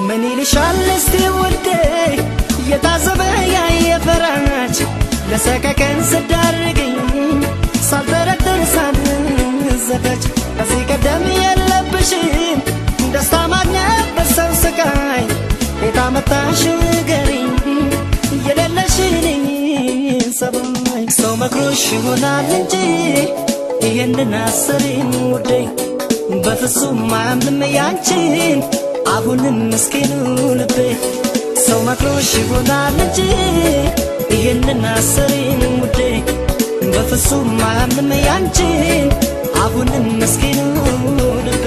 ምን ይልሻል እስቲ ውዴ የታዘበ ያየፈራች ለሰከከን ስዳርግኝ ሳልጠረጥር ሳልዘጋጅ ከዚህ ቀደም የለብሽም ደስታ ማግኘት በሰው ስቃይ የታመጣሽ ንገሪኝ የሌለሽን ሰባይ ሰው መክሮሽ ይሆናል እንጂ ይህንን አስሪኝ ውዴ በፍጹም አያምንም ያንቺን አሁንም ምስኪኑ ልቤ ሰው መክሮሽ ይሆናል እንጂ ይህንን አስሪኝ ውዴ በፍጹም አያምንም ያንቺን አሁንም ምስኪኑ ልቤ